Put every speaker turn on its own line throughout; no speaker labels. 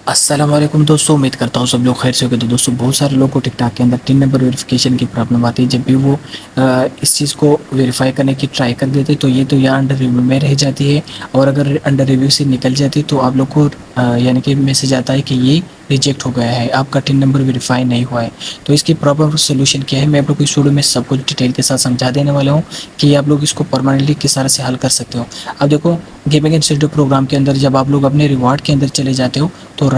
अस्सलाम वालेकुम दोस्तों, उम्मीद करता हूँ सब लोग खैर से होंगे। तो दोस्तों बहुत सारे लोगों को टिकटॉक के अंदर 3 नंबर वेरिफिकेशन की प्रॉब्लम आती है। जब भी वो इस चीज़ को वेरीफाई करने की ट्राई कर देते तो ये तो यहाँ अंडर रिव्यू में रह जाती है। और अगर अंडर रिव्यू से निकल जाती तो आप लोग को यानी कि मैसेज आता है कि ये रिजेक्ट हो गया है, आपका 3 नंबर वेरीफाई नहीं हुआ है। तो इसकी प्रॉपर सोल्यूशन क्या है, मैं आप लोग को इस वीडियो में सब कुछ डिटेल के साथ समझा देने वाला हूँ कि आप लोग इसको परमानेंटली किस तरह से हल कर सकते हो। अब देखो, गेमिंग इंस्टीट्यूट प्रोग्राम के अंदर जब आप लोग अपने रिवार्ड के अंदर चले जाते हो तो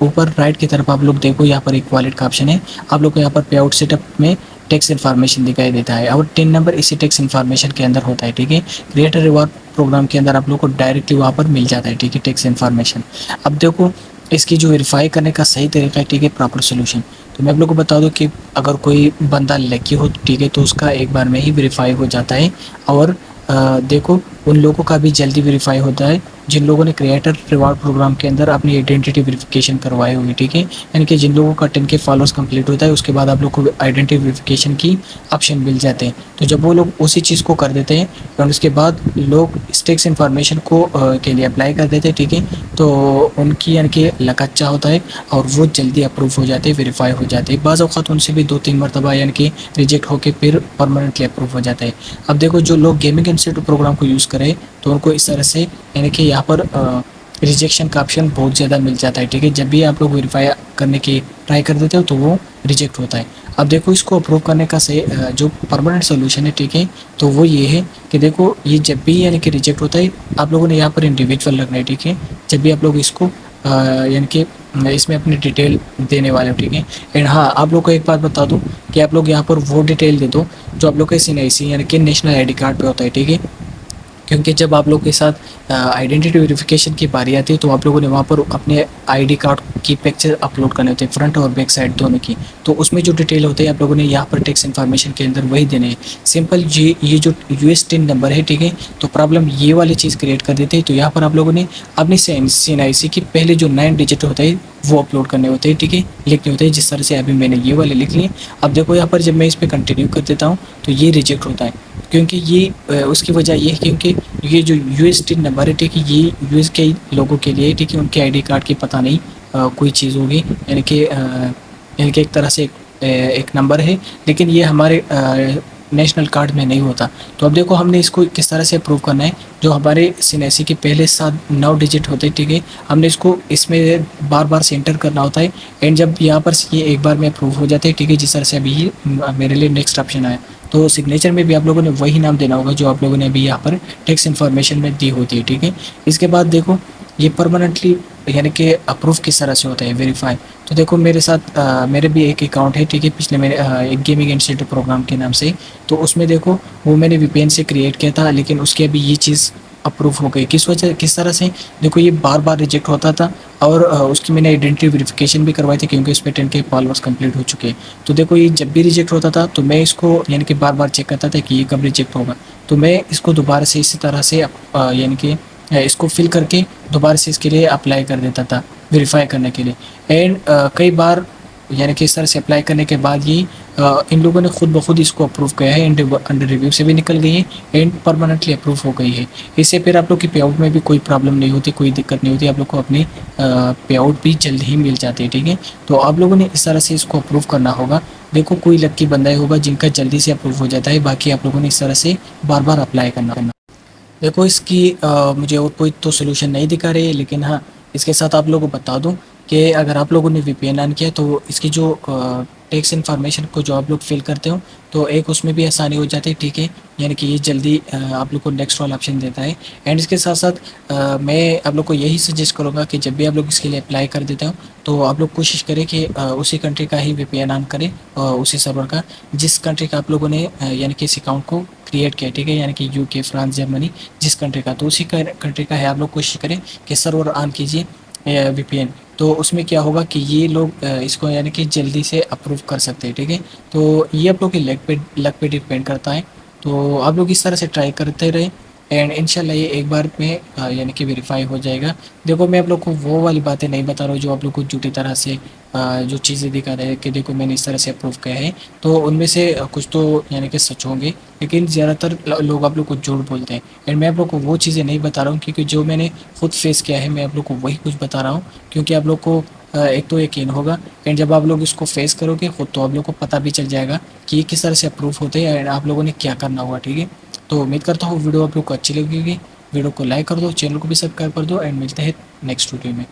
ऊपर राइट की तरफ आप लोग देखो, यहाँ पर एक वॉलेट का ऑप्शन है। आप लोग को यहाँ पर पे आउट सेटअप में टैक्स इन्फॉर्मेशन दिखाई देता है और 3 नंबर इसी टैक्स इन्फॉर्मेशन के अंदर होता है। ठीक है, क्रिएटर रिवॉर्ड प्रोग्राम के अंदर आप लोग को डायरेक्टली वहाँ पर मिल जाता है। ठीक है, टैक्स इन्फॉर्मेशन। अब देखो, इसकी जो वेरीफाई करने का सही तरीका है, ठीक है, प्रॉपर सोल्यूशन तो मैं आप लोग को बता दूं कि अगर कोई बंदा लकी हो, ठीक है, तो उसका एक बार में ही वेरीफाई हो जाता है। और देखो, उन लोगों का भी जल्दी वेरीफाई होता है जिन लोगों ने क्रिएटर रिवार्ड प्रोग्राम के अंदर अपनी आइडेंटिटी वेरिफिकेशन करवाई होगी। ठीक है, यानी कि जिन लोगों का 10K फॉलोअर्स कंप्लीट होता है उसके बाद आप लोग को आइडेंटिटी वेरिफिकेशन की ऑप्शन मिल जाते हैं। तो जब वो लोग उसी चीज़ को कर देते हैं और उसके बाद लोग स्टेक्स इन्फॉर्मेशन को के लिए अप्लाई कर देते हैं। ठीक है, तो उनकी यानी कि लक अच्छा होता है और वो जल्दी अप्रूव हो जाते हैं, वेरीफाई हो जाते हैं। बाज़ औक़ात उनसे भी 2-3 मरतबा यानी कि रिजेक्ट होकर फिर परमानेंटली अप्रूव हो जाता है। अब देखो, जो लोग गेमिंग इंस्टीट्यूट प्रोग्राम को यूज़ करें तो उनको इस तरह से यानी कि यहाँ पर रिजेक्शन का ऑप्शन बहुत ज़्यादा मिल जाता है। ठीक है, जब भी आप लोग वेरीफाई करने की ट्राई कर देते हो तो वो रिजेक्ट होता है। अब देखो, इसको अप्रूव करने का से जो परमानेंट सोल्यूशन है, ठीक है, तो वो ये है कि देखो, ये जब भी यानी कि रिजेक्ट होता है आप लोगों ने यहाँ पर इंडिविजुअल रखना है। ठीक है, जब भी आप लोग इसको यानी कि इसमें अपनी डिटेल देने वाले हो। ठीक है, एंड हाँ, आप लोग को एक बात बता दूँ कि आप लोग यहाँ पर वो डिटेल दे दो जो आप लोग का CNIC यानी कि नेशनल ID कार्ड पे होता है। ठीक है, क्योंकि जब आप लोग के साथ आइडेंटिटी वेरिफिकेशन की बारी आती है तो आप लोगों ने वहाँ पर अपने ID कार्ड की पिक्चर अपलोड करने होते हैं, फ्रंट और बैक साइड दोनों की। तो उसमें जो डिटेल होते हैं आप लोगों ने यहाँ पर टैक्स इन्फॉर्मेशन के अंदर वही देने हैं। सिंपल ये जो US टिन नंबर है, ठीक है, तो प्रॉब्लम ये वाली चीज़ क्रिएट कर देते हैं। तो यहाँ पर आप लोगों ने अपनी CNIC की पहले जो 9 डिजिट होता है वो अपलोड करने होते हैं। ठीक है, लिखने होते हैं, जिस तरह से अभी मैंने ये वाले लिख लिए। अब देखो, यहाँ पर जब मैं इस पर कंटिन्यू कर देता हूँ तो ये रिजेक्ट होता है, क्योंकि ये उसकी वजह ये है क्योंकि ये जो USD नंबर है, ठीक है, ये US के लोगों के लिए, ठीक है, उनके ID कार्ड की पता नहीं कोई चीज़ होगी, यानी कि एक तरह से एक नंबर है, लेकिन ये हमारे नेशनल कार्ड में नहीं होता। तो अब देखो, हमने इसको किस तरह से अप्रूव करना है। जो हमारे CNIC के पहले 7-9 डिजिट होते हैं, ठीक है, हमने इसको इसमें बार बार से एंटर करना होता है। एंड जब यहाँ पर ये एक बार में अप्रूव हो जाते हैं, ठीक है, जिस तरह से अभी ये मेरे लिए नेक्स्ट ऑप्शन आया, तो सिग्नेचर में भी आप लोगों ने वही नाम देना होगा जो आप लोगों ने अभी यहाँ पर टैक्स इन्फॉर्मेशन में दी होती है। ठीक है, इसके बाद देखो, ये परमानेंटली यानी कि अप्रूव किस तरह से होता है, वेरीफाई। तो देखो, मेरे साथ मेरे भी एक अकाउंट है, ठीक है, पिछले मेरे एक गेमिंग इंस्टीट्यूट प्रोग्राम के नाम से। तो उसमें देखो, वो मैंने VPN से क्रिएट किया था, लेकिन उसके अभी ये चीज़ अप्रूव हो गई। किस तरह से, देखो, ये बार बार रिजेक्ट होता था और उसकी मैंने आइडेंटिटी वेरिफिकेशन भी करवाई थी क्योंकि उस पर 10K फॉलोअर्स कंप्लीट हो चुके हैं। तो देखो, ये जब भी रिजेक्ट होता था तो मैं इसको यानी कि बार बार चेक करता था कि ये कब रिजेक्ट होगा। तो मैं इसको दोबारा से इसी तरह से यानी कि इसको फिल करके दोबारा से इसके लिए अप्लाई कर देता था वेरीफाई करने के लिए। एंड कई बार यानी कि इस तरह से अप्लाई करने के बाद ये इन लोगों ने खुद ब खुद इसको अप्रूव किया है, एंड अंडर रिव्यू से भी निकल गई है एंड परमानेंटली अप्रूव हो गई है। इससे फिर आप लोग की पे आउट में भी कोई प्रॉब्लम नहीं होती, कोई दिक्कत नहीं होती, आप लोग को अपनी पे आउट भी जल्द ही मिल जाती है। ठीक है, तो आप लोगों ने इस तरह से इसको अप्रूव करना होगा। देखो, कोई लक्की बंदा ही होगा जिनका जल्दी से अप्रूव हो जाता है, बाकी आप लोगों ने इस तरह से बार बार अप्लाई करना। देखो, इसकी मुझे और कोई तो सोल्यूशन नहीं दिखा रही है, लेकिन हाँ, इसके साथ आप लोगों को बता दूं कि अगर आप लोगों ने VPN ऑन किया तो इसकी जो टैक्स इन्फॉर्मेशन को जो आप लोग फिल करते हो तो एक उसमें भी आसानी हो जाती है। ठीक है, यानी कि ये जल्दी आप लोग को नेक्स्ट वाला ऑप्शन देता है। एंड इसके साथ साथ मैं आप लोग को यही सजेस्ट करूँगा कि जब भी आप लोग इसके लिए अप्लाई कर देते हो तो आप लोग कोशिश करें कि उसी कंट्री का ही VPN ऑन करें, उसी सर्वर का जिस कंट्री का आप लोगों ने यानी कि इस अकाउंट को क्रिएट किया। ठीक है, यानी कि UK, फ्रांस, जर्मनी, जिस कंट्री का, तो उसी कंट्री का है आप लोग कोशिश करें कि सर्वर ऑन कीजिए VPN। तो उसमें क्या होगा कि ये लोग इसको यानी कि जल्दी से अप्रूव कर सकते हैं। ठीक है, तो ये आप लोग के लक पे डिपेंड करता है। तो आप लोग इस तरह से ट्राई करते रहें एंड इंशाल्लाह ये एक बार में यानी कि वेरीफाई हो जाएगा। देखो मैं आप लोग को वो वाली बातें नहीं बता रहा हूँ जो आप लोग को झूठी तरह से जो चीज़ें दिखा रहे हैं कि देखो मैंने इस तरह से अप्रूव किया है, तो उनमें से कुछ तो यानी कि सच होंगे, लेकिन ज़्यादातर लोग आप लोग को झूठ बोलते हैं। एंड मैं आप लोग को वो चीज़ें नहीं बता रहा हूँ क्योंकि जो मैंने खुद फेस किया है मैं आप लोग को वही कुछ बता रहा हूँ, क्योंकि आप लोग को एक तो यकीन होगा, एंड जब आप लोग इसको फेस करोगे खुद तो आप लोग को पता भी चल जाएगा कि ये किस तरह से अप्रूव होते हैं एंड आप लोगों ने क्या करना होगा, ठीक है। तो उम्मीद करता हूँ वीडियो आप लोग को अच्छी लगेगी। वीडियो को लाइक कर दो, चैनल को भी सब्सक्राइब कर दो एंड मिलते हैं नेक्स्ट वीडियो में।